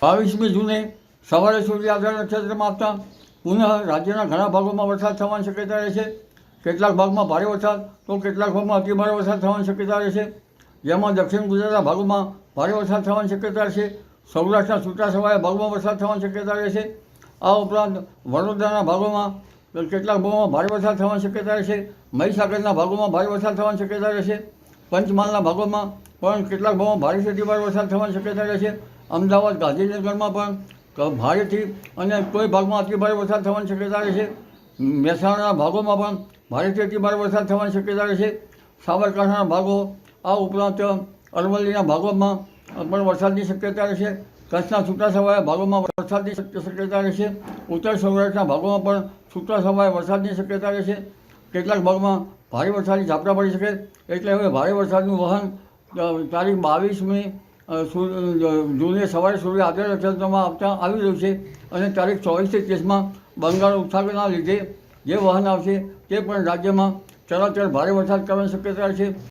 22મી જૂને સવારે સૂર્ય આધાર નક્ષત્રમાં આવતા પુનઃ રાજ્યના ઘણા ભાગોમાં વરસાદ થવાની શક્યતા રહેશે। કેટલાક ભાગમાં ભારે વરસાદ તો કેટલાક ભાગમાં અતિભારે વરસાદ થવાની શક્યતા રહેશે, જેમાં દક્ષિણ ગુજરાતના ભાગોમાં ભારે વરસાદ થવાની શક્યતા રહેશે। સૌરાષ્ટ્રના છૂટાછવાયા ભાગોમાં વરસાદ થવાની શક્યતા રહેશે। આ ઉપરાંત વડોદરાના ભાગોમાં કેટલાક ભાગોમાં ભારે વરસાદ થવાની શક્યતા રહેશે। મહીસાગરના ભાગોમાં ભારે વરસાદ થવાની શક્યતા રહેશે। પંચમહાલના ભાગોમાં પણ કેટલાક ભાગોમાં ભારેથી અતિભારે વરસાદ થવાની શક્યતા રહેશે। અમદાવાદ, ગાંધીનગરમાં પણ ભારેથી અને કોઈ ભાગમાં અતિભારે વરસાદ થવાની શક્યતા રહેશે। મહેસાણાના ભાગોમાં પણ ભારેથી અતિભારે વરસાદ થવાની શક્યતા રહેશે। સાબરકાંઠાના ભાગો, આ ઉપરાંત અરવલ્લીના ભાગોમાં પણ વરસાદની શક્યતા રહેશે। કચ્છના છૂટાછવાયા ભાગોમાં વરસાદની શક્યતા રહેશે। ઉત્તર સૌરાષ્ટ્રના ભાગોમાં પણ છૂટાછવાયા વરસાદની શક્યતા રહેશે। કેટલાક ભાગમાં ભારે વરસાદની ઝાપટા પડી શકે, એટલે હવે ભારે વરસાદનું વહન તારીખ 22મી જૂને સવારે સૂર્ય આધાર નક્ષત્રમાં આવતા આવી રહ્યું છે, અને તારીખ 24 થી 30માં બંગાળ ઉપસાગરના લીધે જે વહન આવશે તે પણ રાજ્યમાં ચરાચર ભારે વરસાદ કરવાની શક્યતા છે।